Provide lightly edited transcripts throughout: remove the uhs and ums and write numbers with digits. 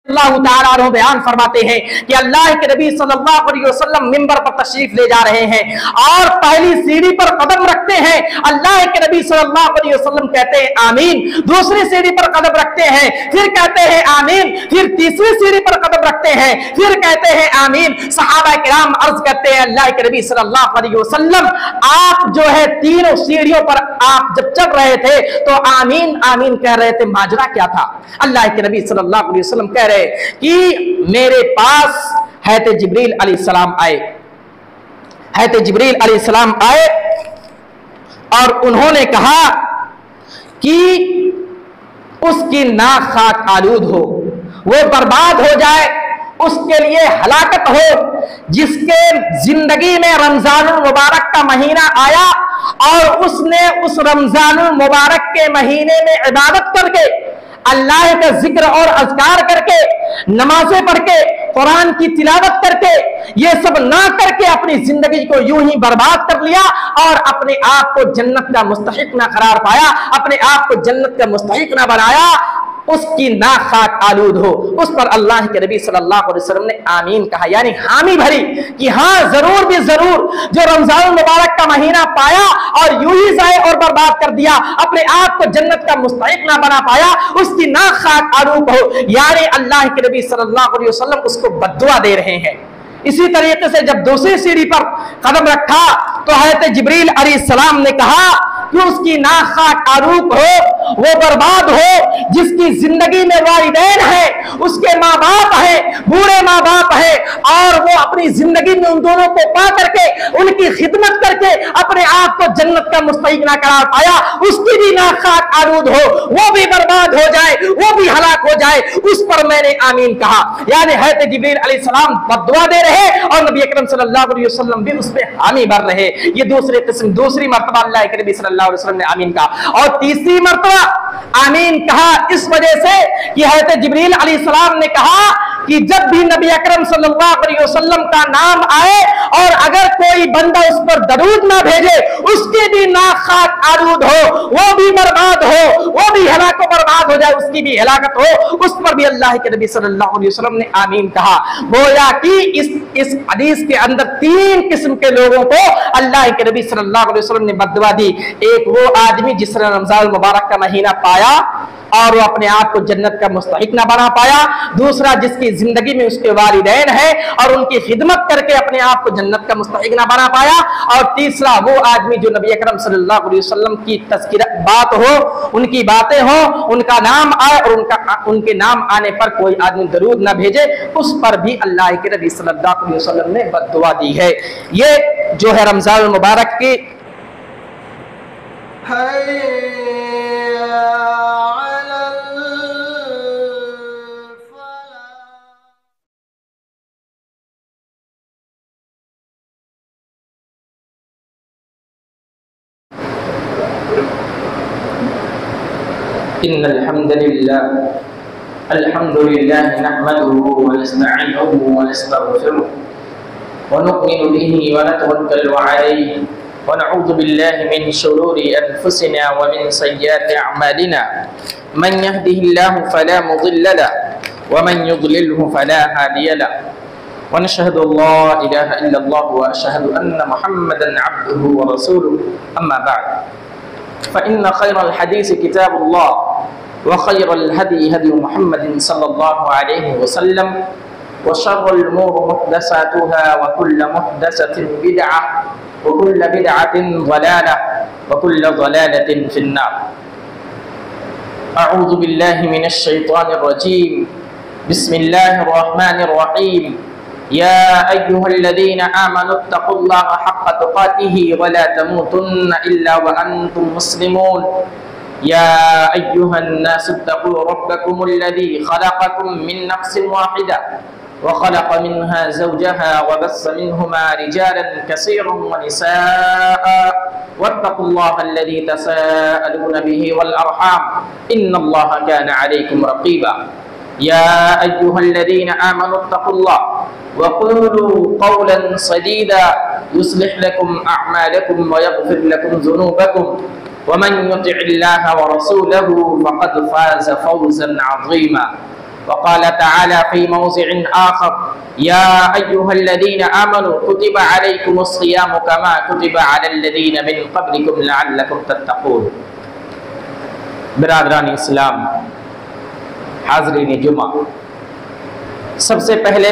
अल्लाह ताला अन्हु बयान फरमाते हैं कि अल्लाह के नबी सल्लल्लाहु अलैहि वसल्लम मिंबर पर तशरीफ ले जा रहे हैं और पहली सीढ़ी पर कदम रखते हैं। अल्लाह के नबी सल्लल्लाहु अलैहि वसल्लम कहते हैं आमीन। दूसरी सीढ़ी पर कदम रखते हैं, फिर कहते हैं आमीन। फिर तीसरी सीढ़ी पर कदम रखते हैं, फिर कहते हैं आमीन। सहाबा किराम अर्ज करते हैं अल्लाह के नबी सल्लल्लाहु अलैहि वसल्लम, आप जो है तीनों सीढ़ियों पर आप जब चढ़ रहे थे तो आमीन आमीन कह रहे थे, माजरा क्या था? अल्लाह के नबी सल्लल्लाहु अलैहि वसल्लम कह रहे कि मेरे पास हैते जिब्रील अलैहिस्सलाम आए, हैते जिब्रील अलैहिस्सलाम आए और उन्होंने कहा कि उसकी नाक खाक आलूद हो, वो बर्बाद हो जाए, उसके लिए हलाकत हो, जिसके जिंदगी में रमजानुल मुबारक का महीना आया और उसने उस रमजानुल मुबारक के महीने में इबादत करके, अल्लाह का जिक्र और अज़कार करके, नमाजें पढ़ के, कुरान की तिलावत करके, ये सब ना करके अपनी जिंदगी को यूं ही बर्बाद कर लिया और अपने आप को जन्नत का मुस्तहिक ना करार पाया, अपने आप को जन्नत का मुस्तहिक ना बनाया, उसकी नाक खाक आलूद हो। उस पर अल्लाह के नबी सल्लल्लाहु अलैहि वसल्लम ने आमीन कहा, यानी हामी भरी कि हाँ जरूर भी जरूर जो रमजान मुबारक का महीना पाया और यूं ही जाए और बर्बाद कर दिया, अपने आप को जन्नत का मुस्तहिक ना बना पाया, उसकी नाक खाक आलूद हो। यानी अल्लाह के नबी सल्लल्लाहु अलैहि वसल्लम उसको बद्दुआ दे रहे हैं। इसी तरीके से जब दूसरी सीढ़ी पर कदम रखा तो हज़रत जिब्रील अलैहिस्सलाम ने कहा कि उसकी नाक खाक आलूद हो, वो बर्बाद हो जिसकी जिंदगी में वालिदैन है, उसके माँ बाप है, बूढ़े माँ बाप है और वो अपनी जिंदगी में उन दोनों को पा करके उनकी खिदमत करके अपने आप को जन्नत का मुस्तहिक ना करार पाया, उसकी भी नाक खाक आलूद हो, वो भी बर्बाद हो जाए, वो भी हलाक हो जाए। उस पर मैंने आमीन कहा। यानी हज़रत जिब्रील अलैहिस्सलाम बद्दुआ दे रहे और नबी अकरम सल्लल्लाहु अलैहि वसल्लम भी उस पे हामी भर रहे। ये दूसरी मर्तबा अल्लाह के नबी सल्लल्लाहु अलैहि वसल्लम ने आमीन कहा। और तीसरी मर्तबा आमीन कहा इस वजह से कि हज़रत जिब्रील अलैहिस्सलाम ने कहा कि जब भी नबी अकरम सल्लल्लाहु अलैहि वसल्लम का नाम आए और अगर कोई बंदा उस पर दरूद ना भेजे, उसकी भी नाक खाक आलूद हो, वो भी बर्बाद हो, वो भी हलाक बर्बाद हो जाए, उसकी भी हलाकत हो, उस पर भी अल्लाह के नबी सल्लल्लाहु अलैहि वसल्लम ने आमीन कहा। गोया कि इस हदीस के अंदर तीन किस्म के लोगों को अल्लाह के नबी सल्लल्लाहु अलैहि वसल्लम ने बद्दुआ दी। एक वो आदमी जिसने रमजान मुबारक का महीना पाया और वो अपने आप को जन्नत का मुस्तहिक ना बना पाया। दूसरा जिसकी जिंदगी में उसके वालिदैन है और उनकी खिदमत करके अपने आप को जन्नत का मुस्तहिक ना बना पाया। और तीसरा वो आदमी जो नबी अकरम सल्लल्लाहु अलैहि वसल्लम की तज़किरा बात हो, उनकी बातें हो, उनका नाम आए और उनके नाम आने पर कोई आदमी दरूद ना भेजे, उस पर भी अल्लाह के नबी सल्लल्लाहु अलैहि वसल्लम ने बद्दुआ दी है। ये जो है रमजान मुबारक की इन्नल हम्दुलिल्लाह नहमदुहु व नस्तईनुहु व नस्तगफिरुह व नु'मिनु बिही व नतवक्कलु अलैहि व नऊज़ु बिल्लाहि मिन शुरूरि अनफुसिना व मिन सय्यिआति अअमालिना मन यहदिहिल्लाहु फला मुदिल्ल लहु व मन युद्लिलहु फला हादिय लहु व नशहदु अल्ला इलाहा इल्लल्लाह व अशहदु अन्ना मुहम्मदन अब्दुहु व रसूलुहु अम्मा बअद फ़इन्न खैरल हदीस किताबुल्लाह व खैरल हदी हदी मुहम्मदिन सल्लल्लाहु अलैहि वसल्लम व शर्रुल उमूरि मुहदसातुहा व कुल्लु मुहदसतिन बिदअह व कुल्लु बिदअतिन ज़लालह व कुल्लु ज़लालतिन फिन्नार। अऊज़ु बिल्लाहि मिनश शैतानिर रजीम। बिस्मिल्लाहिर रहमानिर रहीम। या अय्युहल्लज़ीना आमनु इत्तक़ुल्लाहा हक़्क़ तुक़ातिही व ला तमूतुन्ना इल्ला व अंतुम मुस्लिमून। या अय्युहन्नासु इत्तक़ू रब्बकुमुल्लज़ी ख़लक़कुम मिन नफ़्सिन वाहिदा व ख़लक़ मिन्हा ज़ौजहा व बस्स मिन्हुमा रिजालन कसीरन व निसाअ वत्तक़ुल्लाहल्लज़ी तसाअलून बिही वल अर्हाम इन्नल्लाहा काना अलैकुम रक़ीबा। या अय्युहल्लज़ीना आमनु इत्तक़ुल्लाह वक़ूलू क़ौलन सदीदा युस्लिह लकुम अअमालकुम व यग़फिर लकुम ज़ुनूबकुम वमन युतिइल्लाह व रसूलहु फ़क़द फ़ाज़ फ़ौज़न अज़ीमा। वक़ाल तआला फ़ी मौज़िइन आख़र या अय्युहल्लज़ीना आमनू कुतिबा अलैकुमुस्सियामु कमा कुतिबा अलल्लज़ीना मिन क़ब्लिकुम लअल्लकुम तत्तक़ून। बिरादरान इस्लाम, हाज़रीन जुमा, सबसे पहल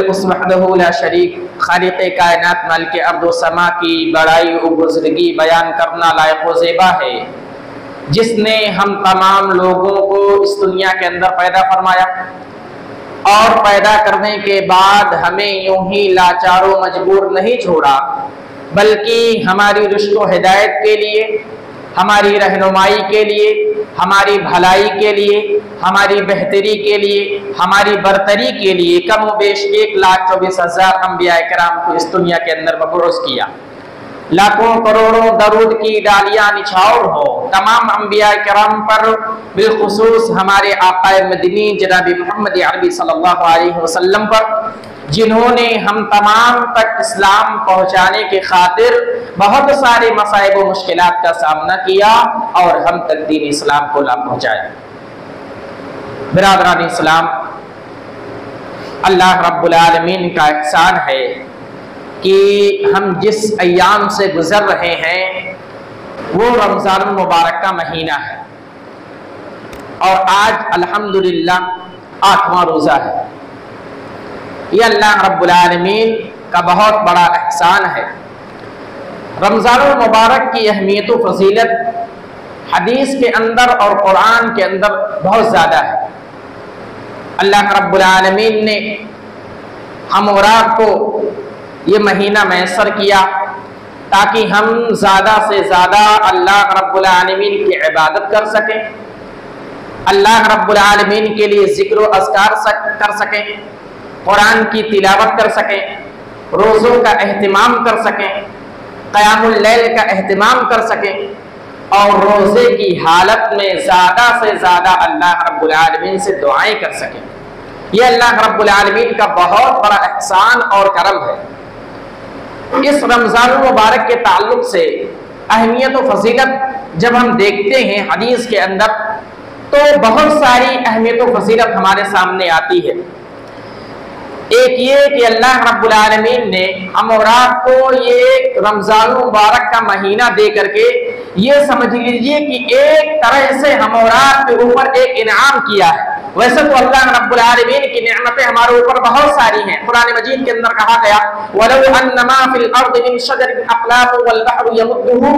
उस वहदहू ला शरीक खालिक़े कायनात मालिके अर्ज़ व समा की बड़ाई व बुज़ुर्गी बयान करना लायक व ज़ेबा है, जिसने हम तमाम लोगों को इस दुनिया के अंदर पैदा फरमाया और पैदा करने के बाद हमें यूं ही लाचार व मजबूर नहीं छोड़ा, बल्कि हमारी रुश्द व हिदायत के लिए, हमारी रहनुमाई के लिए, हमारी भलाई के लिए, हमारी बेहतरी के लिए, हमारी बरतरी के लिए कम व बेश 1,24,000 अंबिया किराम को इस दुनिया के अंदर मबरूस किया। लाखों करोड़ों दरूद की डालियां निछावर हो तमाम अंबिया किराम पर, बिलखुसूस हमारे आक़ाए मदनी जनाब मोहम्मद अरबी सल्लल्लाहु अलैहि वसल्लम पर, जिन्होंने हम तमाम तक इस्लाम पहुँचाने के खातिर बहुत सारे मसाइब व मुश्किलात का सामना किया और हम तक दीन इस्लाम को ला पहुँचाया। बिरादरान इस्लाम, अल्लाह रब्बुल आलमीन का एहसान है कि हम जिस अय्याम से गुजर रहे हैं वो रमज़ान मुबारक का महीना है और आज अल्हम्दुलिल्लाह 8वां रोज़ा है। ये अल्लाह रब्बुल आलमीन का बहुत बड़ा एहसान है। रमज़ान मुबारक की अहमियत व फजीलत हदीस के अंदर और कुरान के अंदर बहुत ज़्यादा है। अल्लाह रब्बुल आलमीन ने हम और आपको ये महीना मैसर किया ताकि हम ज़्यादा से ज़्यादा अल्लाह रब्बुल आलमीन की इबादत कर सकें, अल्लाह रब्बुल आलमीन के लिए ज़िक्र व अज़कार कर सकें, कुरान की तिलावत कर सकें, रोज़ों का एहतिमाम कर सकें, क़यामुल लैल का एहतिमाम कर सकें और रोज़े की हालत में ज़्यादा से ज़्यादा अल्लाह रब्बुल आलमीन से दुआएं कर सकें। यह अल्लाह रब्बुल आलमीन का बहुत बड़ा एहसान और करम है। इस रमज़ान मुबारक के ताल्लुक से अहमियत व फजीलत जब हम देखते हैं हदीस के अंदर, तो बहुत सारी अहमियत व फजीलत हमारे सामने आती है। एक ये कि अल्लाह रब्बुल आलमीन ने हम और आपको ये रमज़ान मुबारक का महीना दे करके ये समझ लीजिए कि एक तरह से हम और आपके ऊपर एक इनाम किया है। वैसे तो अल्लाह रब्बुल आलमीन की नेमतें हमारे ऊपर बहुत सारी हैं। कुरान मजीद के अंदर कहा गया, वलौ अन्नमा फिल अर्दि मिन शजरिन अक़लाम वल बहरु यमुद्दुहु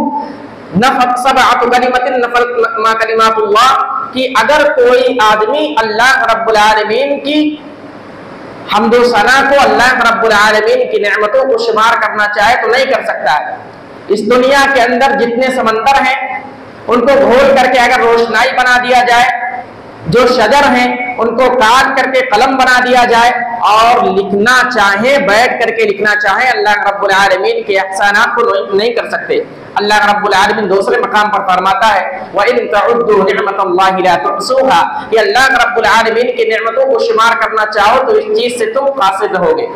नफ़त सबअतु कलिमतिन नफ़त मा कलिमातुल्लाह, कि अगर कोई आदमी अल्लाह रब्बुल आलमीन की हम्दो सना को, अल्लाह रब्बुल आलमीन की नेमतों को शुमार करना चाहे तो नहीं कर सकता है। इस दुनिया के अंदर जितने समंदर हैं उनको घोल करके अगर रोशनाई बना दिया जाए, जो शजर हैं उनको काट करके कलम बना दिया जाए और लिखना चाहे, बैठ करके लिखना चाहे, अल्लाह रब्बुल आलमीन के एहसानात को नहीं कर सकते। अल्लाह रब्बुल आलमीन दूसरे मकाम पर फरमाता है, व इन तउद्दू निअमतल्लाहि ला तुहसूहा, कि अल्लाह रब्बुल आलमीन की नेमतों को शुमार करना चाहो तो इस चीज से तुम कासिर रहोगे।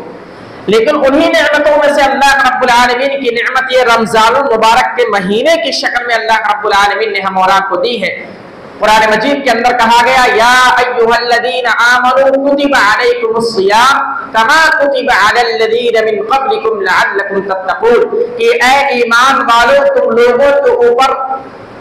लेकिन उन्हीं नेमतों में से अल्लाह रब्बुल आलमीन की नेमत ये रमज़ान मुबारक के महीने की शक्ल में अल्लाह रब्बुल आलमीन ने हम और आपको दी है। कुरान मजीद के अंदर कहा गया, या अय्युहल्लज़ीना आमनू कुतिबा अलैकुमुस्सियाम कमा कुतिबा अलल्लज़ीना मिन क़ब्लिकुम लअल्लकुम तत्तक़ून, कि ऐ ईमान वालों, तुम लोगों के ऊपर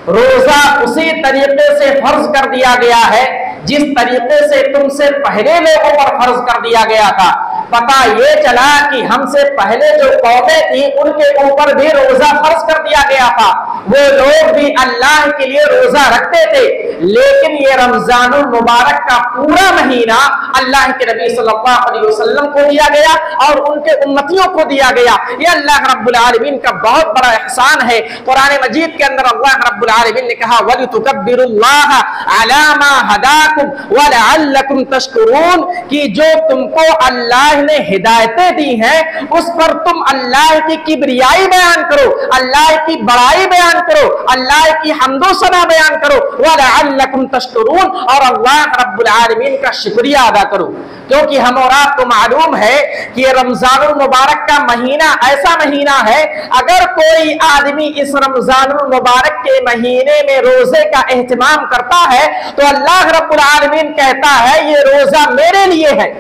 रोजा उसी तरीके से फर्ज कर दिया गया है जिस तरीके से तुमसे पहले लोगों पर फर्ज कर दिया गया था। पता ये चला कि हमसे पहले जो कौमें थी उनके ऊपर भी रोजा फर्ज कर दिया गया था, वो लोग भी अल्लाह के लिए रोजा रखते थे, लेकिन ये रमजानुल मुबारक का पूरा महीना अल्लाह के नबी सल्लल्लाहु अलैहि वसल्लम को दिया गया और उनके उम्मतियों को दिया गया। ये अल्लाह रब्बुल आलमीन का बहुत बड़ा एहसान है। कुरान मजीद के अंदर अल्लाह रब्बुल आलमीन ने कहा, वलितुकब्बिरुल्लाह अला मा हदाकुम व लअल्लकुम तशकुरून, कि जो तुमको अल्लाह ने हिदायतें दी हैं उस पर तुम अल्लाह की किबरियाई बयान करो, अल्लाह की बड़ाई बयान बयान करो, अल्लाह की हम्दो सना बयान करो, वलअल्लकुम तशकुरून, और अल्लाह रब्बुल आलमीन का शुक्रिया अदा करो। क्योंकि हम और आपको मालूम है कि रमजानुल मुबारक का महीना ऐसा महीना है, अगर कोई आदमी इस रमजानुल मुबारक के महीने में रोजे का एहतमाम करता है तो अल्लाह रब्बुल आलमीन कहता है ये रोजा मेरे लिए है,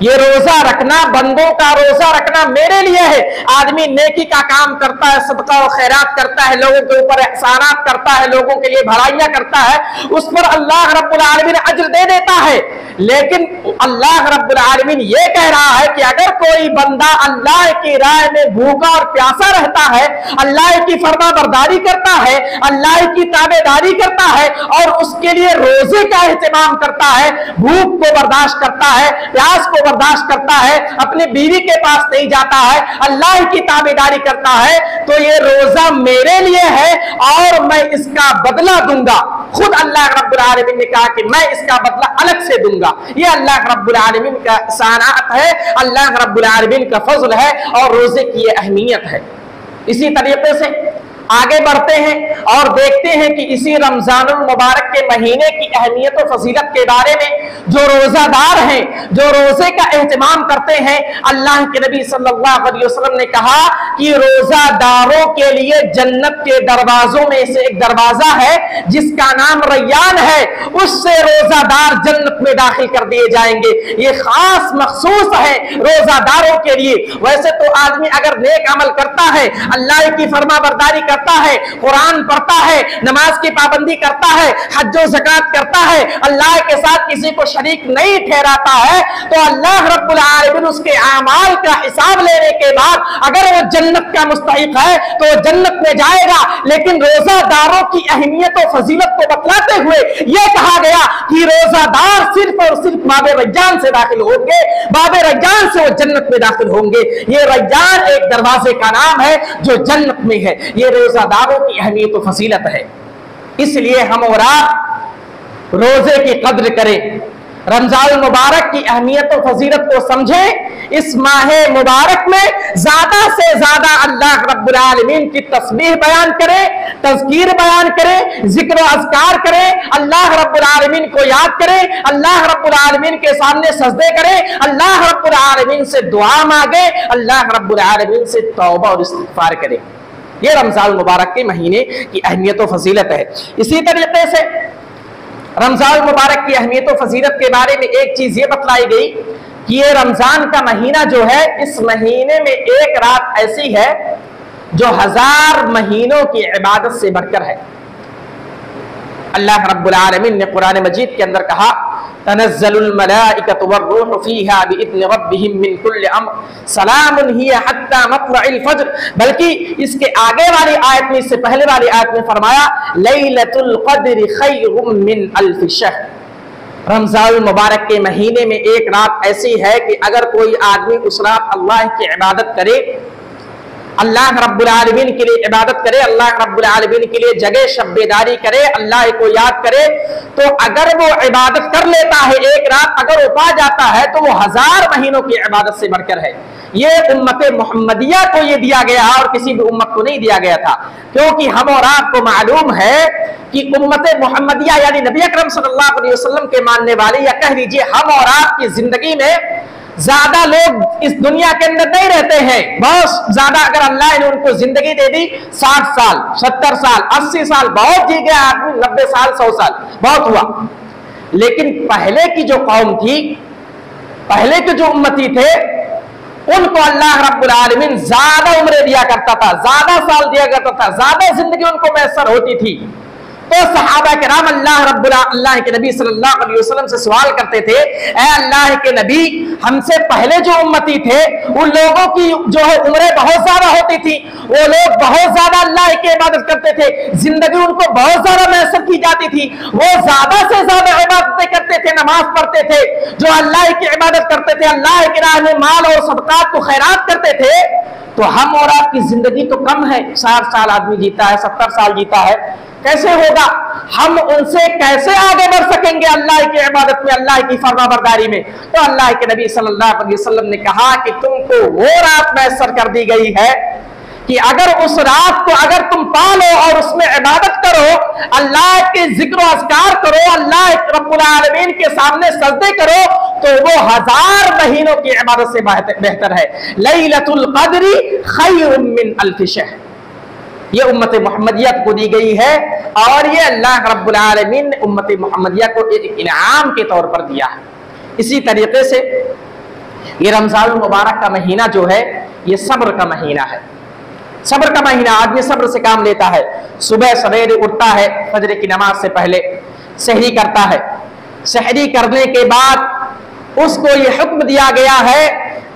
ये रोजा रखना, बंदों का रोजा रखना मेरे लिए है। आदमी नेकी का काम करता है, सदका और खैरात करता है, लोगों के ऊपर एहसानात करता है, लोगों के लिए भलाइयां करता है, उस पर अल्लाह रब्बुल आलमीन अज्र दे देता है। लेकिन अल्लाह रब्बुल आलमीन ये कह रहा है कि अगर कोई बंदा अल्लाह की राह में भूखा और प्यासा रहता है, अल्लाह की फरमाबरदारी करता है, अल्लाह की ताबेदारी करता है और उसके लिए रोजे का एहतमाम करता है, भूख को बर्दाश्त करता है, प्यास को बर्दाश्त करता है, अपनी बीवी के पास नहीं जाता है, अल्लाह की ताबेदारी करता है, तो ये रोजा मेरे लिए है और मैं इसका बदला दूंगा। खुद अल्लाह रब्बुल आलमीन ने कहा कि मैं इसका बदला अलग से दूंगा। ये अल्लाह रब्बुल आलमीन का सनाअत है, अल्लाह रब्बुल आलमीन का फजल है और रोजे की ये अहमियत है। इसी तरीके से आगे बढ़ते हैं और देखते हैं कि इसी रमजानुल मुबारक के महीने की अहमियत और फजीलत के बारे में जो रोजादार हैं, जो रोजे का एहतमाम करते हैं, अल्लाह के नबी सल्लल्लाहु अलैहि वसल्लम ने कहा कि रोजादारों के लिए जन्नत के दरवाजों में से एक दरवाजा है जिसका नाम रैयान है, उससे रोजादार जन्नत में दाखिल कर दिए जाएंगे। ये खास मखसूस है रोजादारों के लिए। वैसे तो आदमी अगर नेक अमल करता है, अल्लाह की फरमाबरदारी करता है, कुरान पढ़ता है, नमाज की पाबंदी करता है, हज और ज़कात करता है, अल्लाह के साथ किसी को शरीक नहीं ठहराता है, तो अल्लाह रब्बुल आलमीन उसके आमाल का हिसाब लेने के बाद अगर वो जन्नत का मुस्तहिक है तो वो जन्नत में जाएगा। लेकिन रोजादारों की अहमियत और फजीलत को बतलाते हुए यह कहा गया कि रोजादार सिर्फ और सिर्फ बाबे रैयान से दाखिल होंगे, बाबे रैयान से वो जन्नत में दाखिल होंगे। ये रैयान एक दरवाजे का नाम है जो जन्नत में है। ये रोजादारों की अहमियत और फजीलत है। इसलिए हम और आप रोजे की कद्र करें, रमजान मुबारक की अहमियत और फजीलत को समझें। इस माह मुबारक में ज्यादा से ज्यादा अल्लाह रब्बुल आलमीन की तस्बीह बयान करें, तज़कीर बयान करें, जिक्र अज़कार करें, अल्लाह रब्बुल आलमीन को याद करें, अल्लाह रब्बुल आलमीन के सामने सजदे करें, अल्लाह रब्बुल आलमीन से दुआ मांगे, अल्लाह रब्बुल आलमीन से तौबा और इस्तिग़फ़ार करें। ये रमजान मुबारक के महीने की अहमियत और फजीलत है। इसी तरीके से रमजान मुबारक की अहमियत और फजीलत के बारे में एक चीज ये बतलाई गई कि ये रमजान का महीना जो है, इस महीने में एक रात ऐसी है जो 1000 महीनों की इबादत से बढ़कर है। अल्लाह रब्बुल आलमीन ने कुरान मजीद के अंदर कहा, तनज़्ज़लुल मलाइकतु वर्रूहु फ़ीहा बिइज़्नि रब्बिहिम मिन कुल्लि अम्र सलामुन हिय हत्ता मत्लइल फ़ज्र। बल्कि इसके आगे वाली आयत में, इससे पहले वाली आयत में फरमाया लैलतुल क़द्रि खैरुम मिन अल्फ़ि शहर। रमज़ानुल मुबारक के महीने में एक रात ऐसी है कि अगर कोई आदमी उस रात अल्लाह की इबादत करे, अल्लाह रब्बुल आलमीन के लिए इबादत करे, अल्लाह रब्बुल आलमीन के लिए जगह शब्बेदारी करे, अल्लाह को याद करे, तो अगर वो इबादत कर लेता है एक रात, अगर वो पा जाता है तो वो 1000 महीनों की इबादत से बढ़कर है। ये उम्मत मुहम्मदिया को ये दिया गया और किसी भी उम्मत को नहीं दिया गया था। क्योंकि हम और आपको मालूम है कि उम्मत मुहम्मदिया यानी नबी अकरम सल्लल्लाहु अलैहि वसल्लम के मानने वाले, या कह लीजिए हम और आपकी जिंदगी में ज्यादा लोग इस दुनिया के अंदर नहीं रहते हैं। बहुत ज्यादा अगर अल्लाह ने उनको जिंदगी दे दी, 60 साल, 70 साल, 80 साल, बहुत जी गया आदमी, 90 साल, 100 साल बहुत हुआ। लेकिन पहले की जो कौम थी, पहले के जो उम्मती थे, उनको अल्लाह रब्बुल आलमीन ज्यादा उम्र दिया करता था, ज्यादा साल दिया करता था, ज्यादा जिंदगी उनको मैसर होती थी। तो सहाबा किराम अल्लाह के नबी सल्लल्लाहु अलैहि वसल्लम से सवाल करते थे, ऐ अल्लाह के नबी, हमसे पहले जो उम्मती थे उन लोगों की जो है उम्रें बहुत ज्यादा होती थी, वो लोग बहुत ज्यादा अल्लाह की इबादत करते थे, जिंदगी उनको बहुत ज्यादा मैसर की जाती थी, वो ज्यादा से ज्यादा इबादतें करते थे, नमाज पढ़ते थे, जो अल्लाह की इबादत करते थे, अल्लाह की राह में माल और सदकात को खैरात करते थे। तो हम और आपकी जिंदगी तो कम है, 60 साल आदमी जीता है, 70 साल जीता है, कैसे होगा? हम उनसे कैसे आगे बढ़ सकेंगे अल्लाह की इबादत में, अल्लाह की फरमाबरदारी में? तो अल्लाह के नबी सल्लल्लाहु अलैहि वसल्लम ने कहा कि तुमको वो रात मैसर कर दी गई है कि अगर उस रात को अगर तुम पालो और उसमें इबादत करो, अल्लाह के जिक्र अस्कार करो, अल्लाह रब्बुल आलमीन के सामने सजदे करो, तो वो 1000 महीनों की इबादत से बेहतर है। लैलतुल क़द्री खैरुम मिन अल्फ शहर, ये उम्मत मुहम्मदिया को दी गई है और ये अल्लाह रब्बुल आलमीन ने उम्मत मुहम्मदिया को एक इनाम के तौर पर दिया है। इसी तरीके से ये रमजान मुबारक का महीना जो है ये सब्र का महीना है। सब्र का महीना, आदमी सब्र से काम लेता है। सुबह सवेरे उठता है, फजर की नमाज से पहले सहरी करता है। सहरी करने के बाद उसको ये हुक्म दिया गया है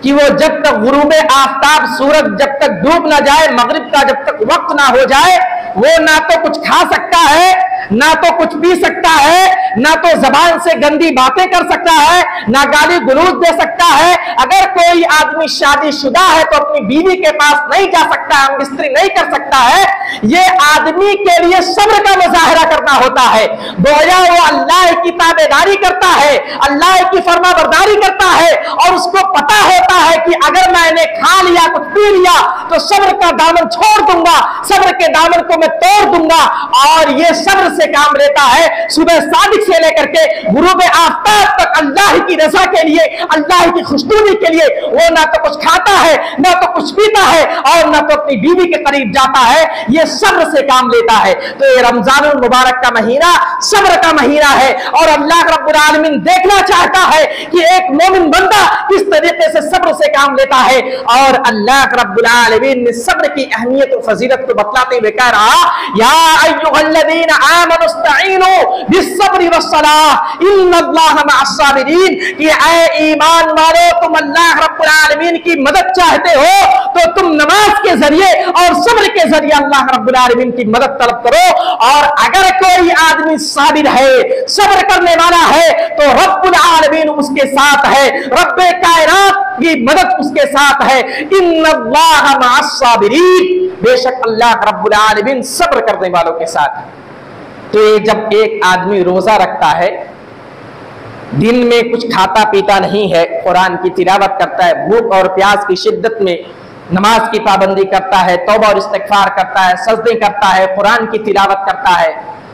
कि वो जब तक गुरूब आफताब, सूरज जब तक डूब ना जाए, मगरिब का जब तक वक्त ना हो जाए, वो ना तो कुछ खा सकता है, ना तो कुछ पी सकता है, ना तो जबान से गंदी बातें कर सकता है, ना गाली गलौज दे सकता है। अगर कोई आदमी शादीशुदा है तो अपनी बीवी के पास नहीं जा सकता, हम स्त्री नहीं कर सकता है। ये आदमी के लिए सब्र का मुजाहरा करना होता है। गोया वो अल्लाह की ताबेदारी करता है, अल्लाह की फरमाबरदारी करता है और उसको पता होता है कि अगर मैंने खा लिया, कुछ पी लिया, तो सब्र का दामन छोड़ दूंगा, सब्र के दामन को मैं तोड़ दूंगा। और ये सब्र से काम लेता है। सुबह सादिक से लेकर के गुरूब आफताब तक अल्लाह की रजा के लिए, अल्लाह की खुशनुदी के लिए वो ना तो कुछ खाता है, ना तो कुछ पीता है और ना तो अपनी बीवी के करीब जाता है। ये सब्र से काम लेता है। तो ये रमजान मुबारक का महीना सब्र का महीना है और अल्लाह रब्बुल आलमीन देखना चाहता है कि एक मोमिन बंदा किस तरीके से सब्र से काम लेता है। और अल्लाह रब्बुल आलमीन ने सब्र की अहमियत और फजीलत को बतलाते हुए कह रहा, या अय्युहल्लज़ीना आमनुस्तईनु बिस्सब्रि वस्सलाह इन्नल्लाहा मअस्साबिरीन, कि ऐ ईमान वालो, तुम अल्लाह रब्बुल आलमीन की मदद चाहते हो तो तुम नमाज के जरिए और सब्र के जरिए अल्लाह रब्बुल आलमीन की मदद तलब करो। और अगर कोई आदमी साबिर है, सब्र करने वाला है, तो रब्बुल आलमीन उसके साथ है, रब्बे कायनात की मदद उसके साथ है। इन्नल्लाहा मअस्साबिरीन, बेशक अल्लाह रब्बुल आलमीन सब्र करने वालों के साथ। तो ये जब एक आदमी रोजा रखता है, दिन में कुछ खाता पीता नहीं है, कुरान की तिलावत करता है, भूख और प्यास की शिद्दत में नमाज की पाबंदी करता है, तौबा और इस्तिग़फ़ार करता है, सजदे करता है, कुरान की तिलावत करता है,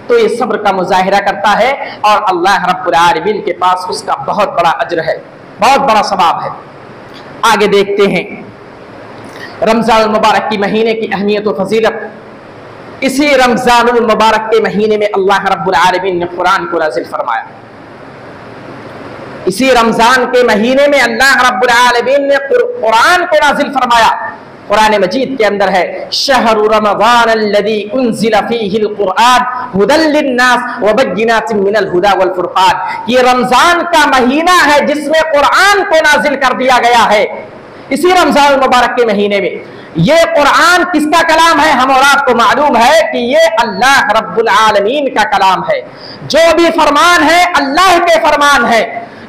तो ये सब्र का मुजाहिरा करता है और अल्लाह रब्बुल आलमीन के पास उसका बहुत बड़ा अज्र है, बहुत बड़ा सवाब है। आगे देखते हैं रमजान मुबारक की महीने की अहमियत और फजीलत। इसी रमजान मुबारक के महीने में अल्लाह रब्बुल आलमीन ने कुरान को नाज़िल फरमाया। इसी रमजान के महीने में अल्लाह रब्बुल आलमीन ने कुरान को नाज़िल फरमाया। कुरान मजीद के अंदर है, शहरु रमज़ान अल्लज़ी उन्ज़िला फ़ीहिल कुरआन हुदल लिन्नास व बय्यिनातिन मिनल हुदा वल फुरक़ान। ये रमजान का महीना है जिसमें कुरान को नाज़िल कर दिया गया है। इसी रमजान मुबारक के महीने में ये कुरान किसका कलाम है? हम और आपको मालूम है कि ये अल्लाह रब्बुल आलमीन का कलाम है। जो भी फरमान है अल्लाह के फरमान है,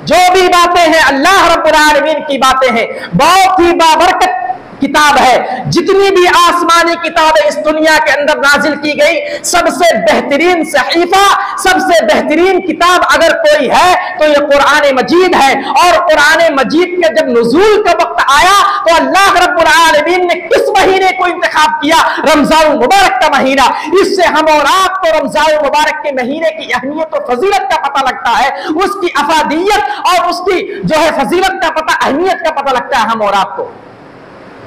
जो भी बातें हैं अल्लाह रब्बुल आलमीन की बातें हैं। बहुत ही बाबरकत किताब है। जितनी भी आसमानी किताबें इस दुनिया के अंदर नाजिल की गई, सबसे बेहतरीन सहीफा, सबसे बेहतरीन किताब अगर कोई है तो ये कुरान मजीद है। और कुरान मजीद के जब नुज़ूल का वक्त आया तो अल्लाह रब्बुल आलमीन ने किस महीने को इंतखाब किया? रमजान मुबारक का महीना। इससे हम और आपको रमजान मुबारक के महीने की अहमियत और फजीलत का पता लगता है, उसकी अफादियत और उसकी जो है फजीलत का पता, अहमियत का पता लगता है हम और आपको।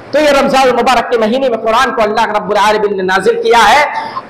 तो ये रमजान मुबारक के महीने में कुरान को अल्लाह रब्बुल आलमीन ने नाजिल किया है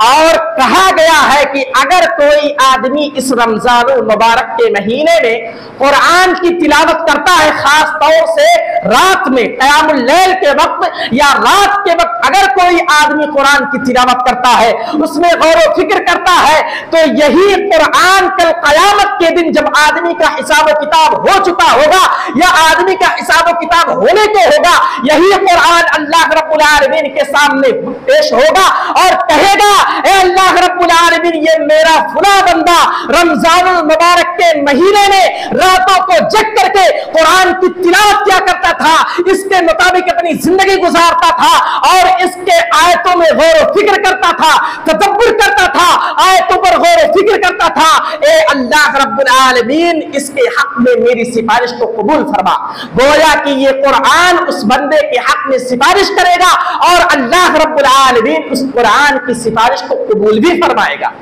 और कहा गया है कि अगर कोई आदमी इस रमजान मुबारक के महीने में कुरान की तिलावत करता है, खास तौर से रात में क़यामुल लैल के वक्त या रात के वक्त अगर कोई आदमी कुरान की तिलावत करता है, उसमें गौर व फिक्र करता है, तो यही कुरान कल क़यामत के दिन जब आदमी का हिसाब किताब हो चुका होगा या आदमी का हिसाब किताब होने को होगा, यही कुरान अल्लाह रब्बुल आलमीन के सामने पेश होगा और कहेगा, ए अल्लाह रब्बुल आलमीन, ये मेरा फुला बंदा रमजान मुबारक के महीने में रातों को जग करके कुरान की तिलावत किया करता था, इसके मुताबिक अपनी जिंदगी गुजारता था और इसके आयतों में गौर व फिक्र करता था, तदब्बुर करता था, आयतों पर गौर व फिक्र करता था। ए अल्लाह रब्बुल आलमीन, इसके हक में मेरी सिफारिश को कबूल फरमा। गोया गोया कि ये कुरान उस बंदे के हक में सिफारिश करेगा और अल्लाह रब्बुल आलमीन उस कुरान की सिफारिश को कबूल भी फरमाएगा।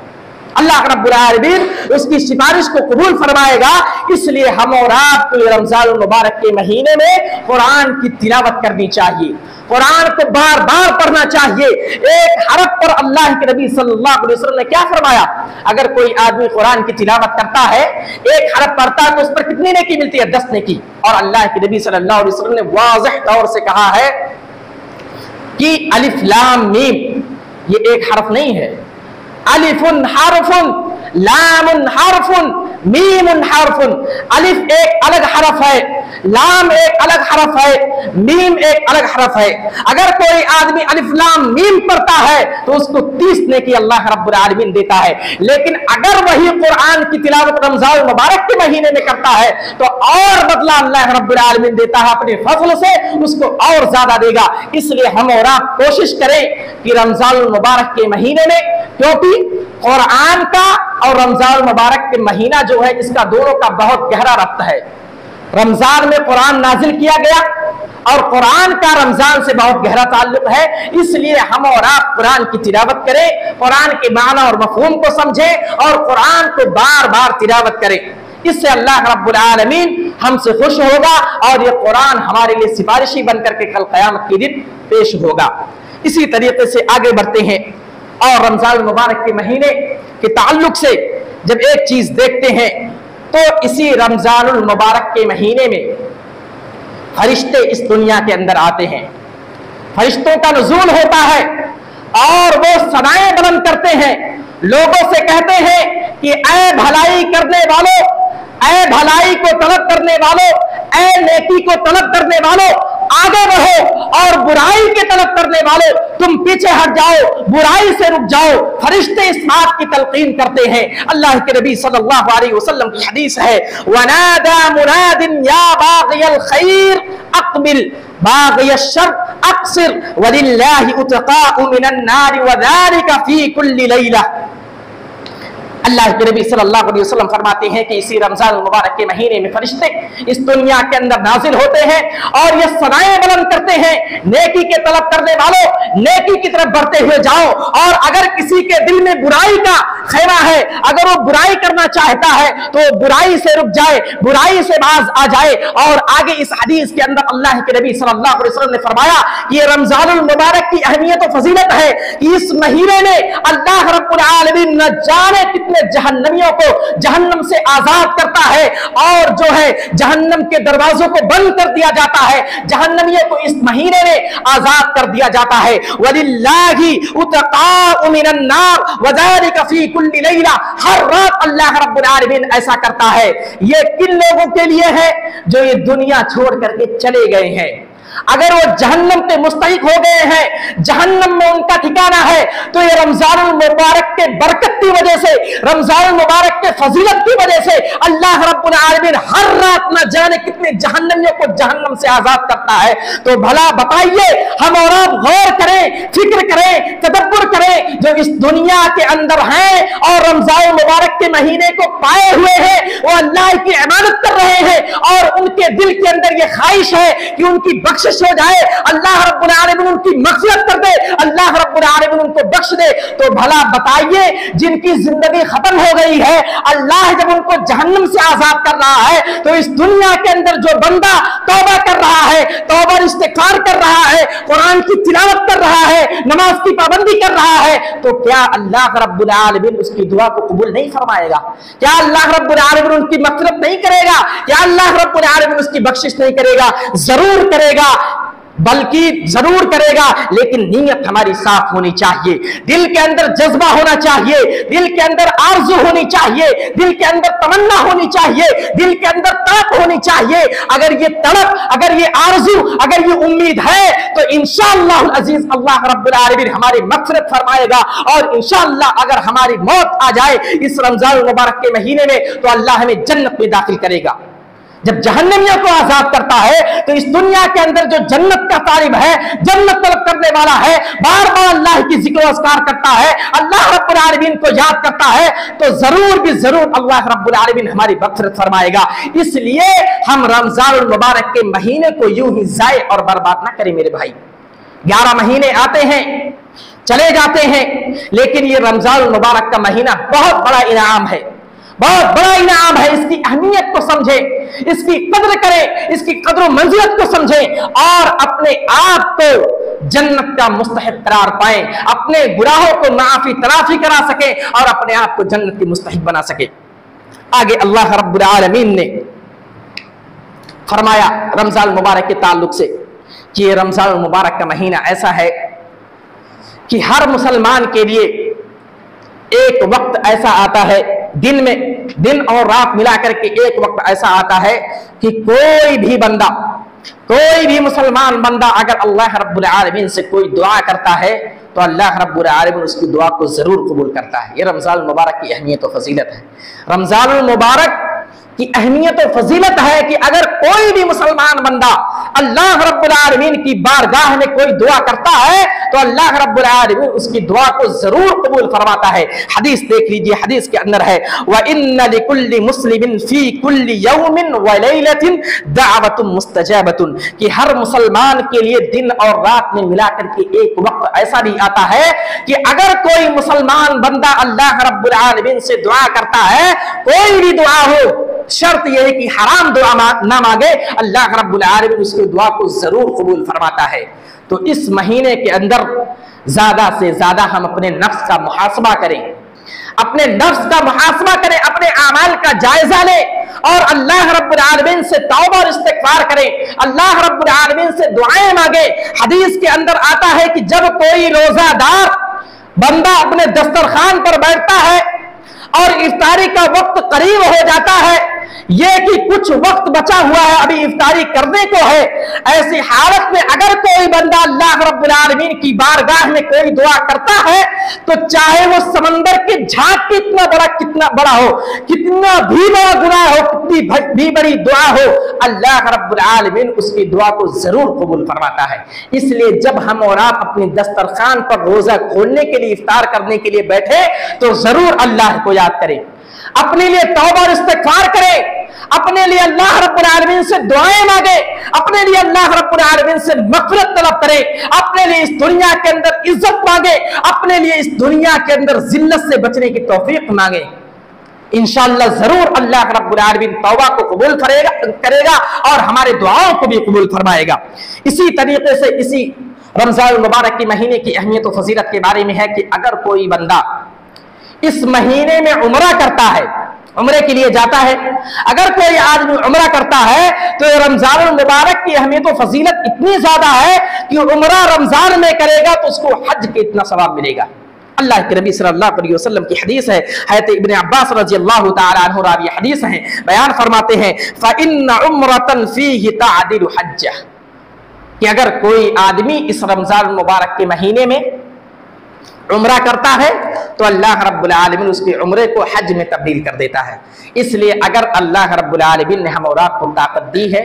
अल्लाह रब्बुल आलमीन उसकी सिफारिश को कबूल फरमाएगा। इसलिए हम और आपको ये रमजान मुबारक के महीने में कुरान की तिलावत करनी चाहिए, कुरान को बार बार पढ़ना चाहिए। एक हरफ पर अल्लाह के नबी सल्लल्लाहु अलैहि वसल्लम ने क्या फरमाया, अगर कोई आदमी कुरान की तिलावत करता है, एक हरफ पढ़ता है, तो उस पर कितनी नेकी मिलती है? 10 नेकी। और अल्लाह के नबी सल्लल्लाहु अलैहि वसल्लम ने वाज़ेह तौर से कहा है कि अलिफ लाम मीम ये एक हरफ नहीं है। अलिफुन हरफुन, लामुन हरफुन, मीमुन हरफुन। अलिफ एक अलग हरफ है, लाम एक अलग हरफ है, मीम एक अलग हरफ है। अगर कोई आदमी अलिफ लाम मीम पढ़ता है तो उसको 30 नेकी अल्लाह रब्बुल आलमीन देता है। लेकिन अगर वही कुरान की तिलावत रमजान मुबारक के महीने में करता है तो और बदला अल्लाह रब्बुल आलमीन देता है, अपने फजल से उसको और ज्यादा देगा। इसलिए हम और आप कोशिश करें कि रमजान मुबारक के महीने में, क्योंकि कुरान का और रमजान मुबारक के महीना जो है इसका दोनों का बहुत गहरा रब्त है। रमजान में कुरान नाजिल किया गया और कुरान का रमजान से बहुत गहरा ताल्लुक है। इसलिए हम और आप कुरान की तिलावत करें, कुरान के माना और मफहूम को समझें और कुरान को बार बार तिलावत करें। इससे अल्लाह रब्बुल आलमीन हमसे खुश होगा और ये कुरान हमारे लिए सिफारिशी बनकर के कल क़यामत के दिन पेश होगा। इसी तरीके से आगे बढ़ते हैं और रमजान मुबारक के महीने के ताल्लुक से जब एक चीज देखते हैं तो इसी रमजानुल मुबारक के महीने में फरिश्ते इस दुनिया के अंदर आते हैं, फरिश्तों का नुज़ूल होता है और वो सदाएं बुलंद करते हैं, लोगों से कहते हैं कि ऐ भलाई करने वालों, ऐ भलाई को तलब करने वालों, ऐ नेकी को तलब करने वालों आगे बढ़ो और बुराई के तलब करने वालों तुम पीछे हट जाओ, बुराई से रुक जाओ। फरिश्ते इस बात की तलकीन करते हैं। अल्लाह के नबी सल्लल्लाहु अलैहि वसल्लम की हदीस है, वनादा मुनादिन या बाग़ियल खैर अक़बिल बाग़िय शर अक़सिर वलिल्लाहि उतक़ाउ मिनन नार वज़ालिका फ़ी कुल्लि लैला। अल्लाह के नबी सल्लल्लाहु अलैहि वसल्लम फरमाते हैं कि इसी रमजान मुबारक के महीने में फरिश्ते इस दुनिया के अंदर नाजिल होते हैं और ये सदाएं बुलंद करते हैं, नेकी के तलब करने वालों नेकी की तरफ बढ़ते हुए जाओ। और अगर किसी के दिल में बुराई का ख़ैमा है, अगर वो बुराई करना चाहता है तो बुराई से रुक जाए, बुराई से बाज आ जाए। और आगे इस हदीस के अंदर अल्लाह के नबी सल्लल्लाहु अलैहि वसल्लम ने फरमाया कि ये रमजानुल मुबारक की अहमियत और फजीलत है कि इस महीने में अल्लाह रब्बुल आलमीन न जाने कितने जहन्नमियों को जहन्नम से आजाद करता है और जो है जहन्नम के दरवाजों को बंद कर दिया जाता है, जहन्नमियों को इस महीने में आजाद कर दिया जाता है। वलिल्लाहि उतक़ाउ मिनन नार वज़ालिका फ़ी कुल्लि लैला। हर रात अल्लाह रब्बुल आलमीन ऐसा करता है। ये किन लोगों के लिए है? जो ये दुनिया छोड़ करके चले गए हैं। अगर वो जहन्नम पे मुस्तहिक हो गए हैं, जहन्नम में उनका ठिकाना है, तो ये रमजानुल मुबारक के बरकत की वजह से, रमजानुल मुबारक के फजीलत की वजह से अल्लाह रब्बुल आलमीन हर रात न जाने कितने जहन्नमियों को जहन्नम से आजाद करता है। तो भला बताइए, हम और आप गौर करें, फिक्र करें, तदब्बुर करें, जो इस दुनिया के अंदर हैं और रमजान मुबारक के महीने को पाए हुए हैं, वो अल्लाह की इबादत कर रहे हैं और उनके दिल के अंदर ये ख्वाहिश है कि उनकी बख्शिश हो जाए, अल्लाह रब्बुल आलमीन उनकी मग़फ़िरत कर दे, अल्लाह रब्बुल आलमीन उनको बख्श दे। तो भला बताइए, जिनकी जिंदगी खत्म हो गई है, अल्लाह जब उनको जहन्नम से आजाद कर रहा है, तो इस दुनिया के अंदर जो बंदा तौबा कर रहा है, तौबा इस्तिग़फ़ार कर रहा है, कुरान की तिलावत कर रहा है, नमाज की पाबंदी कर रहा है, तो क्या अल्लाह रब्बुल आलमीन उसकी दुआ को कबूल नहीं फरमाएगा? क्या अल्लाह रब्बुल आलमीन उनकी मग़फ़िरत नहीं करेगा? क्या अल्लाह रब्बुल आलमीन उसकी बख्शिश नहीं करेगा? जरूर करेगा, बल्कि जरूर करेगा। लेकिन नीयत हमारी साफ होनी चाहिए, दिल के अंदर जज्बा होना चाहिए, दिल के अंदर आरज़ू होनी चाहिए, दिल के अंदर तमन्ना होनी चाहिए, दिल के अंदर तड़प होनी चाहिए। अगर ये तड़प, अगर ये आरज़ू, अगर ये उम्मीद है तो इंशाअल्लाह अजीज अल्लाह रब्बुल आलमीन हमारी मग़फ़िरत फरमाएगा। और इंशाअल्लाह अगर हमारी मौत आ जाए इस रमज़ान मुबारक के महीने में तो अल्लाह हमें जन्नत में दाखिल करेगा। जब जहन्नमियों को आजाद करता है तो इस दुनिया के अंदर जो जन्नत का तालिब है, जन्नत तलब करने वाला है, बार बार अल्लाह की जिक्र अस्कार करता है, अल्लाह रब्बुल आलमीन को याद करता है, तो जरूर भी जरूर अल्लाह रब्बुल आलमीन हमारी मग़फ़िरत फरमाएगा। इसलिए हम रमजानुल मुबारक के महीने को यूं ही ज़ाय और बर्बाद ना करें मेरे भाई। 11 महीने आते हैं चले जाते हैं, लेकिन ये रमजानुल मुबारक का महीना बहुत बड़ा इनाम है, बहुत बड़ा इनाम है। इसकी अहमियत को समझें, इसकी कद्र करें, इसकी कद्र मंजिलत को समझें और अपने आप को जन्नत का मुस्तहिक करार पाएं, अपने गुनाहों को माफी तलाफी करा सके और अपने आप को जन्नत की मुस्तहिक बना सके। आगे अल्लाह रब्बुल आलमीन ने फरमाया रमजान मुबारक के ताल्लुक से कि ये रमजान मुबारक का महीना ऐसा है कि हर मुसलमान के लिए एक वक्त ऐसा आता है, दिन में दिन और रात मिलाकर के एक वक्त ऐसा आता है कि कोई भी बंदा, कोई भी मुसलमान बंदा अगर अल्लाह रब्बुल आलमीन से कोई दुआ करता है तो अल्लाह रब्बुल आलमीन उसकी दुआ को जरूर कबूल करता है। ये रमजान मुबारक की अहमियत और फजीलत है। रमजान मुबारक की अहमियत और फजीलत है कि अगर कोई भी मुसलमान बंदा अल्लाह रब्बुल आलमीन की बारगाह में कोई दुआ करता है तो अल्लाह रब्बुल आलमीन उसकी दुआ को जरूर कबूल फरमाता है। हदीस देख लीजिए, हदीस के अंदर है व इन्ना लिकुल्लि मुस्लिमिन फी कुल्लि यौमिन व लैलतिन दावतुन मुस्तजाबतुन, कि हर मुसलमान के लिए दिन और रात में मिलाकर के एक वक्त ऐसा भी आता है कि अगर कोई मुसलमान बंदा अल्लाह रब्बुल आलमीन से दुआ करता है, कोई भी दुआ हो, शर्त यह है कि हराम दुआ ना मांगे, अल्लाह रब्बुल आलमीन उसकी दुआ को जरूर कबूल फरमाता है। तो इस महीने के अंदर ज्यादा से ज्यादा हम अपने नफ्स का मुहासबा करें, अपने नफ्स का मुहासबा करें, अपने आमाल का जायजा लें और अल्लाह रब्बुल आलमीन से तौबा और इस्तिग़फ़ार करें, अल्लाह रब्बुल आलमीन से दुआएं मांगे। हदीस के अंदर आता है कि जब कोई रोजादार बंदा अपने दस्तरखान पर बैठता है और इफ्तारी का वक्त करीब हो जाता है, ये कि कुछ वक्त बचा हुआ है, अभी इफ्तारी करने को है, ऐसी हालत में अगर कोई बंदा अल्लाह रब्बुल आलमीन की बारगाह में कोई दुआ करता है तो चाहे वो समंदर के झाग कितना बड़ा हो, कितना भी बड़ा गुनाह हो, कितनी भी बड़ी दुआ हो, अल्लाह रब्बुल आलमीन उसकी दुआ को जरूर कबूल फरमाता है। इसलिए जब हम और आप अपने दस्तरखान पर रोजा खोलने के लिए, इफ्तार करने के लिए बैठे तो जरूर अल्लाह को याद करें, अपने लिए तौबा और इस्तिग़फ़ार करें, अपने लिए अल्लाह रब्बुल आलमीन से दुआएं मांगे, अपने लिए अल्लाह रब्बुल आलमीन से मग़फ़िरत तलब करें, अपने लिए इस दुनिया के अंदर इज्जत मांगे, अपने लिए इस दुनिया के अंदर जिल्लत से बचने की तौफीक मांगे। इंशाअल्लाह जरूर अल्लाह रब्बुल आलमीन तौबा को कबूल करेगा और हमारे दुआओं को भी कबूल फरमाएगा। इसी तरीके से इसी रमजान मुबारक के महीने की अहमियत और फजीलत के बारे में है कि अगर कोई बंदा इस महीने में उम्रा करता है, उम्रे के लिए जाता है, अगर कोई आदमी उम्रा करता है तो रमजान मुबारक की अहमियत और फजीलत इतनी ज्यादा है कि उम्रा रमजान में करेगा तो उसको हज के इतना सवाब मिलेगा। अल्लाह के नबी सल्लल्लाहु अलैहि वसल्लम की हदीस है, हज़रत इब्न अब्बास रज़ियल्लाहु ताला अन्हु रावी हदीस है, बयान फरमाते हैं फ़इन्न उम्रतन फ़ीहि तअदिलु हज्जा, कि अगर कोई आदमी इस रमजान मुबारक के महीने में उम्रा करता है तो अल्लाह रब्बुल आलमीन उसके उम्रे को हज में तब्दील कर देता है। इसलिए अगर अल्लाह रब्बुल आलमीन ने हम और आपको ताकत दी है,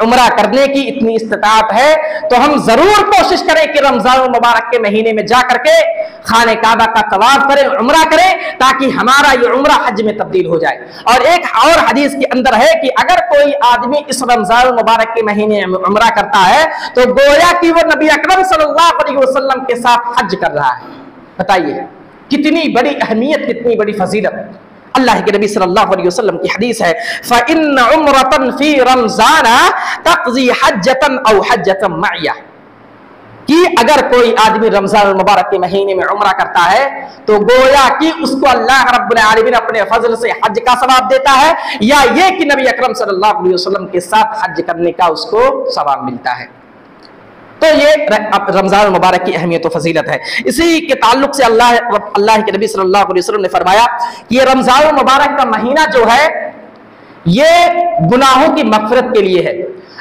उम्रा करने की इतनी इस्तिताअत है, तो हम जरूर कोशिश करें कि रमजान मुबारक के महीने में जा करके खाने काबा का तवाफ करें, उम्रा करें, ताकि हमारा ये उम्रा हज में तब्दील हो जाए। और एक और हदीस के अंदर है कि अगर कोई आदमी इस रमजान मुबारक के महीने में उम्रा करता है तो गोया कि वो नबी अकरम सल्लल्लाहु अलैहि वसल्लम के साथ हज कर रहा है। बताइए कितनी बड़ी अहमियत, कितनी बड़ी फजीलत। अल्लाह के नबी सल्लल्लाहु अलैहि वसल्लम की हदीस है फ़इन्न उम्रतन फ़ी रमज़ान तक़ज़ी हज्जतन औ हज्जतन मइया, कि अगर कोई आदमी रमजान मुबारक के महीने में उम्रा करता है तो गोया कि उसको अल्लाह रब्बुल आलमीन अपने फजल से हज का सवाब देता है, या ये कि नबी अकरम सल्लल्लाहु अलैहि वसल्लम के साथ हज करने का उसको सवाब मिलता है। तो ये रमजान मुबारक की अहमियत और फजीलत है। इसी के ताल्लुक से अल्लाह के नबी सल्लल्लाहु अलैहि वसल्लम ने फरमाया कि ये रमजान मुबारक का महीना जो है ये गुनाहों की मग़फ़िरत के लिए है।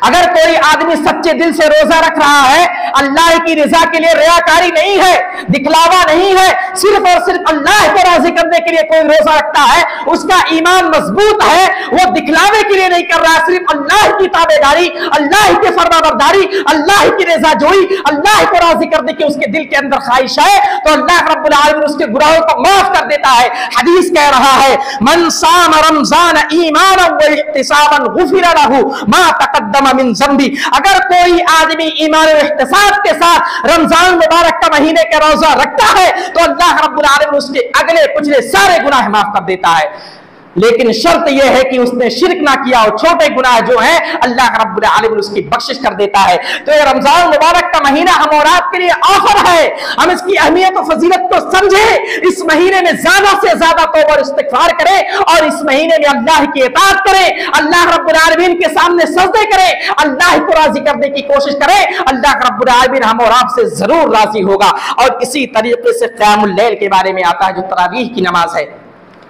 अगर कोई आदमी सच्चे दिल से रोजा रख रहा है, अल्लाह की रजा के लिए रियाकारी नहीं है, दिखलावा नहीं है, सिर्फ और सिर्फ अल्लाह को राजी करने के लिए कोई रोजा रखता है, उसका ईमान मजबूत है, वो दिखलावे के लिए नहीं कर रहा है, सिर्फ अल्लाह की ताबेदारी, अल्लाह की फरमाबरदारी, अल्लाह की रजा जोई, अल्लाह को राजी करने की उसके दिल के अंदर ख्वाहिश है, तो अल्लाह रब्बुल आलमीन उसके गुनाहों को माफ कर देता है। हदीस कह रहा है, मन साम रमजान ईमानन व इहतिसाबन गुफिर लहू मा तक़द्दम मिन ज़ंबी। अगर कोई आदमी ईमान और इहतिसाब के साथ रमजान मुबारक का महीने का रोजा रखता है तो अल्लाह रब्बुल आलमीन उसके अगले पिछले सारे गुनाह माफ कर देता है। लेकिन शर्त यह है कि उसने शिरक ना किया हो, छोटे गुनाह जो है अल्लाह रब्बुल आलमीन उसकी बख्शिश कर देता है। तो ये रमजान मुबारक का महीना हम और आपके लिए ऑफर है, हम इसकी अहमियत और फजीलत को समझे, इस महीने में ज्यादा से ज्यादा तौबा और इस्तिगफार करें और इस महीने में अल्लाह की इताअत करें, अल्लाह रब्बुल आलमीन के सामने सजदे करें, अल्लाह को राजी करने की कोशिश करें। अल्लाह रब्बुल आलमीन हम और आपसे जरूर राजी होगा। और इसी तरीके से क़यामुल लैल के बारे में आता है जो तरावीह की नमाज है।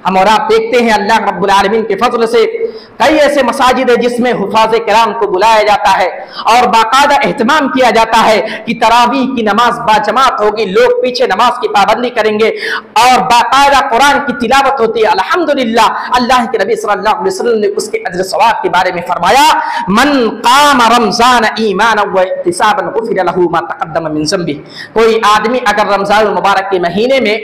हम और आप देखते हैं अल्लाह रब्बुल आलमीन के फजल से कई ऐसे मसाजिद है जिसमें हुफाज़े किराम को बुलाया जाता है और बाकायदा एहतमाम किया जाता है कि तरावीह की नमाज बाजमात होगी, लोग पीछे नमाज की पाबंदी करेंगे और बाकायदा कुरान की तिलावत होती है। अल्हम्दुलिल्लाह, अल्लाह के नबी सल्लल्लाहु अलैहि वसल्लम ने उसके अज्र सवाब के बारे में फरमाया, मन क़ाम रमज़ान ईमानन व इहतिसाबन गुफ़िर लहू मा तक़द्दम मिन ज़ंबी। कोई आदमी अगर रमज़ान मुबारक के महीने में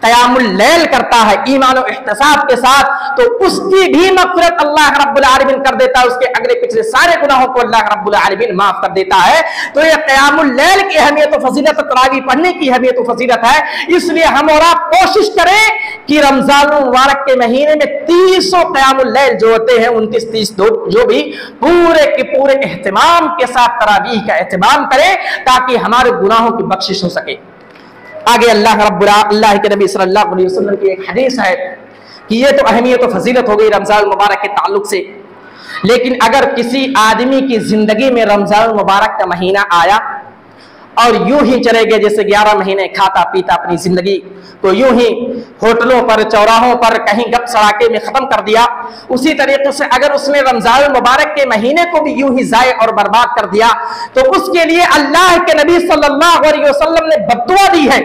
क़यामुल लैल करता है ईमान और इहतिसाब के साथ, तो उसकी भी मग़फ़िरत अल्लाह रब्बुल आलमीन कर देता है, उसके अगले पिछले सारे गुनाहों को अल्लाह रब्बुल आलमीन माफ कर देता है। तो ये क़यामुल लैल की अहमियत और फजीलत, तरावीह पढ़ने की अहमियत और फजीलत है। इसलिए हम और आप कोशिश करें कि रमजान मुबारक के महीने में 30 क़यामुल लैल जो होते हैं 29-30 जो भी पूरे के पूरे एहतमाम के साथ तरावीह का एहतमाम करें ताकि हमारे गुनाहों की बख्शिश हो सके। आगे अल्लाह के नबी सल्लल्लाहु अलैहि वसल्लम की एक हदीस है कि ये तो अहमियत और फजीलत हो गई रमजान मुबारक के ताल्लुक से, लेकिन अगर किसी आदमी की जिंदगी में रमजान मुबारक का महीना आया और यूं ही चले गए, जैसे 11 महीने खाता पीता अपनी जिंदगी को यूं ही होटलों पर, चौराहों पर, कहीं गप सड़ाके में खत्म कर दिया, उसी तरीके से अगर उसने रमजान मुबारक के महीने को भी यूं ही जाये और बर्बाद कर दिया तो उसके लिए अल्लाह के नबी सल्लल्लाहु अलैहि वसल्लम ने बद्दुआ दी है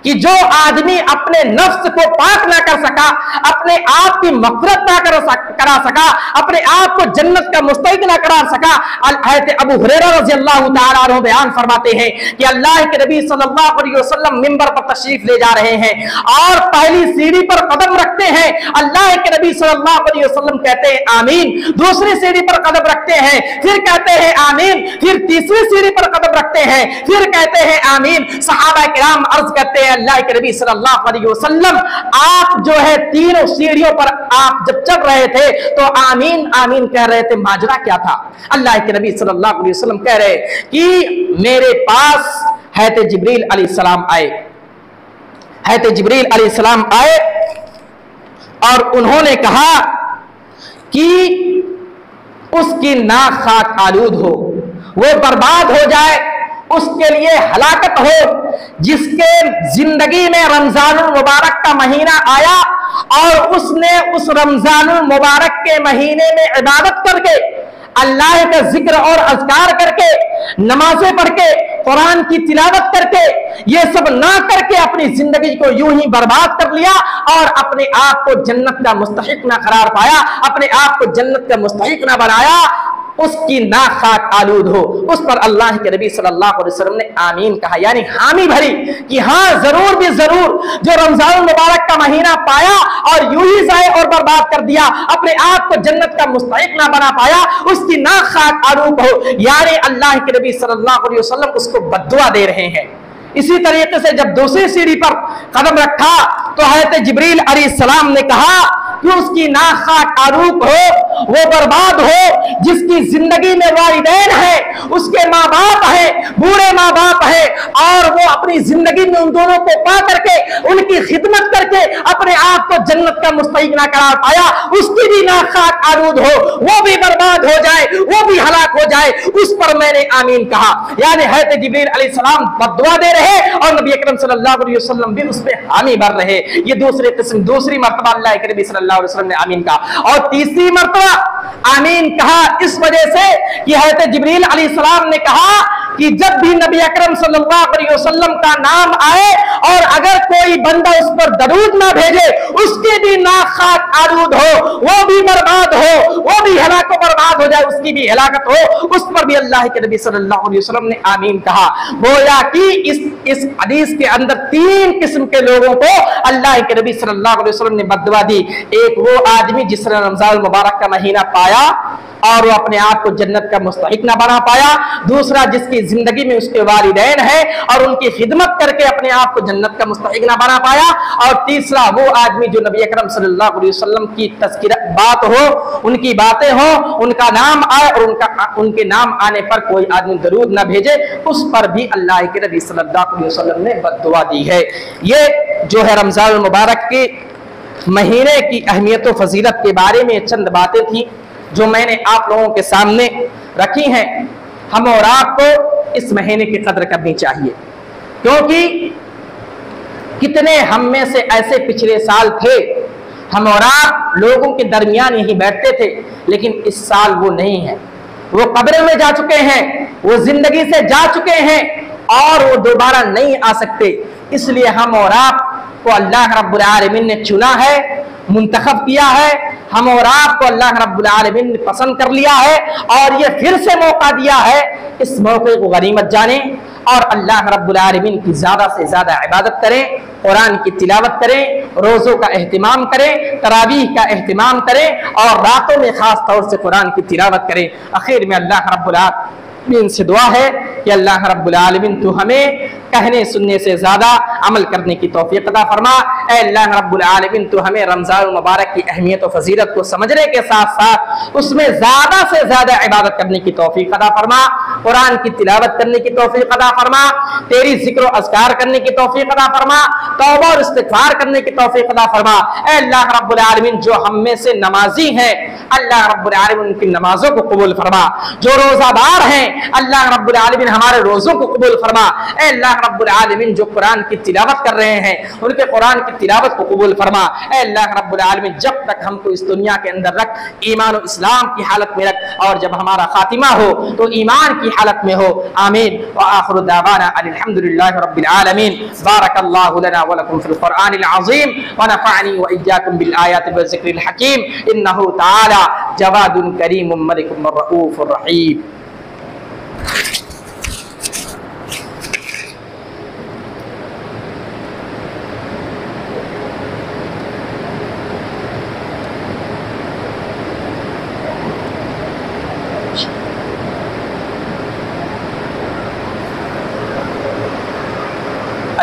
कि जो आदमी अपने नफ्स को पाक ना कर सका, अपने आप की मग़फ़िरत ना करा सका, अपने आप को जन्नत का मुस्तहिक़ ना करा सका। हज़रत अबू हुरैरा रज़ियल्लाहु तआला अन्हु बयान फरमाते हैं कि अल्लाह के नबी सल्लल्लाहु अलैहि वसल्लम मिंबर पर तशरीफ ले जा रहे हैं और पहली सीढ़ी पर कदम रखते हैं, अल्लाह के नबी सल्लल्लाहु अलैहि वसल्लम कहते हैं आमीन, दूसरी सीढ़ी पर कदम रखते हैं, फिर कहते हैं आमीन, फिर तीसरी सीढ़ी पर कदम रखते हैं, फिर कहते हैं आमीन। सहाबा किराम अर्ज करते हैं अल्लाह के नबी सल्लल्लाहु अलैहि वसल्लम, आप जो है तीनों सीढ़ियों पर आप जब चढ़ रहे थे तो आमीन आमीन कह रहे थे, माजरा क्या था? अल्लाह के नबी सल्लल्लाहु अलैहि वसल्लम कह रहे कि मेरे पास हज़रत जिब्रील अलैहिस्सलाम आए, हज़रत जिब्रील अलैहिस्सलाम आए और उन्होंने कहा कि उसकी नाक खाक आलूद हो, वो बर्बाद हो जाए, उसके लिए हलाकत हो, जिसके जिंदगी में रमजानुल मुबारक का महीना आया और उसने उस रमजानुल मुबारक के महीने में इबादत करके, अल्लाह का जिक्र और अज़कार करके, नमाजें पढ़ के, कुरान की तिलावत करके, ये सब ना करके अपनी जिंदगी को यूं ही बर्बाद कर लिया और अपने आप को जन्नत का मुस्तहिक ना करार पाया, अपने आप को जन्नत का मुस्तहिक ना बनाया, उसकी नाक खाक आलूद हो। उस पर अल्लाह के नबी सल्लल्लाहु अलैहि वसल्लम ने आमीन कहा, यानी हामी भरी कि हाँ जरूर भी जरूर जो रमजान मुबारक का महीना पाया और यूं ही जाए और बर्बाद कर दिया, अपने आप को जन्नत का मुस्तहिक ना बना पाया, उसकी नाक खाक आलूद हो। यानी अल्लाह के नबी सल्लल्लाहु अलैहि वसल्लम उसको बद्दुआ दे रहे हैं। इसी तरीके से जब दूसरी सीढ़ी पर कदम रखा तो हज़रत जिब्रील अलैहिस्सलाम ने कहा कि उसकी नाक खाक आरूप हो, वो बर्बाद हो जिसकी जिंदगी में वालिदैन है, उसके माँ बाप है, बूढ़े माँ बाप है और वो अपनी जिंदगी में उन दोनों को पा करके उनकी खिदमत करके अपने आप को जन्नत का मुस्तहिक ना करार पाया, उसकी भी ना खाक आलूद हो, वो भी बर्बाद हो जाए, वो भी हलाक हो जाए, उस पर मैंने आमीन कहा। यानी हज़रत जिब्रील अलैहिस्सलाम बद्दुआ दे रहे और नबी अकरम सल्लल्लाहु अलैहि वसल्लम भी उस पे हामी भर रहे। ये दूसरी मर्तबा अल्लाह के नबी सल्लल्लाहु अलैहि वसल्लम ने आमीन कहा। और तीसरी मर्तबा आमीन कहा इस वजह से कि हज़रत जिब्रील अलैहिस्सलाम ने कहा कि जब भी नबी अकरम सल्लल्लाहु अलैहि वसल्लम का नाम आए और अगर कोई बंदा उस पर दरूद ना भेजे, उसके भी ना खाक आलूद हो, वो भी बर्बाद हो, वो भी हलाक बर्बाद हो जाए, उसकी भी हलाकत हो, उस पर भी अल्लाह के नबी सल्लल्लाहु अलैहि वसल्लम ने आमीन कहा। गोया कि इस हदीस के अंदर 3 किस्म के लोगों को अल्लाह के नबी सल्लल्लाहु अलैहि वसल्लम ने बद्दुआ दी। एक वो आदमी जिसने रमजान मुबारक का महीना पाया और वो अपने आप को जन्नत का मुस्तहिक ना बना पाया। दूसरा, जिसकी जिंदगी में उसके वालिदैन है और उनकी खिदमत करके अपने आप को जन्नत का मुस्तहिक ना बना पाया। और तीसरा, वो आदमी जो नबी अकरम सल्लल्लाहु अलैहि वसल्लम की तज़किरा बात हो, उनकी बातें हो, उनका नाम आए और उनके नाम आने पर कोई आदमी दरूद ना भेजे, उस पर भी अल्लाह के नबी सल्लल्लाहु अलैहि वसल्लम ने बद्दुआ दी है। ये जो है रमजान मुबारक के महीने की अहमियत और फजीलत के बारे में चंद बातें थी जो मैंने आप लोगों के सामने रखी हैं। हम और आपको इस महीने की कदर करनी चाहिए, क्योंकि कितने हम में से ऐसे पिछले साल थे, हम और आप लोगों के दरमियान यहीं बैठते थे, लेकिन इस साल वो नहीं है। वो कब्र में जा चुके हैं, वो जिंदगी से जा चुके हैं और वो दोबारा नहीं आ सकते। इसलिए हम और आप को अल्लाह रब्बुल आलमीन ने चुना है, मुंतखब किया है, हम और आपको अल्लाह रब्बुल आलमीन ने पसंद कर लिया है और ये फिर से मौका दिया है। इस मौके को गनीमत जाने और अल्लाह रब्बुल आलमीन की ज़्यादा से ज़्यादा इबादत करें, कुरान की तिलावत करें, रोज़ों का एहतिमाम करें, तरावीह का एहतिमाम करें और रातों में ख़ास तौर से कुरान की तिलावत करें। आखिर में अल्लाह रब्बुल आलमीन से दुआ है कि अल्लाह रब्बुल आलमीन तू हमें कहने सुनने से ज़्यादा अमल करने की तौफीक अता फरमा। ऐ अल्लाह रब्बुल आलमीन तू हमें रमज़ान मुबारक की अहमियत और फजीलत को समझने के साथ साथ उसमें ज़्यादा से ज़्यादा इबादत करने की तौफीक अता फरमा, कुरान की तिलावत करने की तौफीक अता फरमा, तेरी जिक्र अज़कार करने की तौफीक अता फरमा, तौबा और इस्तिग़फ़ार करने की तौफीक अता फरमा। ऐ अल्लाह रब्बुल आलमीन जो हम में से नमाजी हैं, अल्लाह रब्बुल आलमीन उनकी नमाजों को कबूल फरमा। जो रोज़ादार हैं, अल्लाह रब्बुल आलमीन हमारे रोज़ों को कबूल फरमा। ऐ अल्लाह रब्बुल आलमीन जो कुरान की तिलावत कर रहे हैं, उनके कुरान की तिलावत को कबूल फरमा। ऐ अल्लाह रब्बुल आलमीन जब तक हमको इस दुनिया के अंदर रख, ईमान और इस्लाम की हालत में रख, और जब हमारा खातिमा हो तो ईमान की हालत में हो। आमीन व आखिरु दावाना अल्हम्दुलिल्लाहि रब्बिल आलमीन। बारकल्लाहु लना व लकुम फिल कुरआनिल अज़ीम व नफ़अनी व इय्याकुम बिल आयाति व ज़िक्रिल हकीम। इन्नहु तआला जवादुन करीमुम मलिकुम रऊफुर रहीम।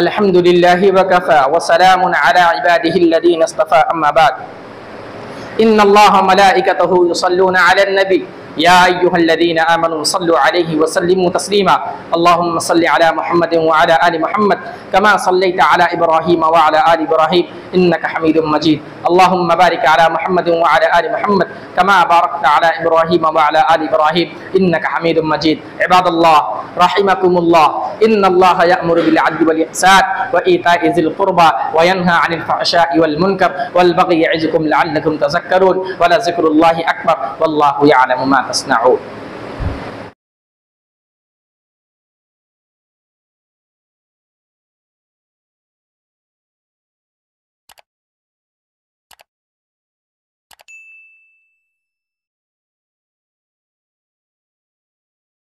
अल्हम्दुलिल्लाहि व कफ़ा व सलामुन अला इबादिहिल्लज़ीना इस्तफ़ा अम्मा बाद। इन्नल्लाह व मलाइकतहु युसल्लूना अलन नबी या अय्युहल्लज़ीना आमनू सल्लु अलैहि व सल्लिमू तस्लीमा। अल्लाहुम्मा सल्लि अला मुहम्मदिन व अला आलि मुहम्मद कमा सल्लैता अला इब्राहीम व अला आलि इब्राहीम इन्नका हमीदुम मजीद। अल्लाहुम्मा बारिक अला मुहम्मदिन व अला आलि मुहम्मद कमा बारकता अला इब्राहीम व अला आलि इब्राहीम इन्नका हमीदुम मजीद। इबादल्लाह रहिमकुमुल्लाह, इन्नल्लाह यअमुरु बिल अदलि वल इहसान व ईताइ ज़िल क़ुरबा व यन्हा अनिल फ़हशाइ वल मुनकर वल बग़yi य'iज़ुकुम लअल्लकुम तज़क्करून व लज़िक्रुल्लाहि अकबर वल्लाहु यअलमु मा तस्नऊन।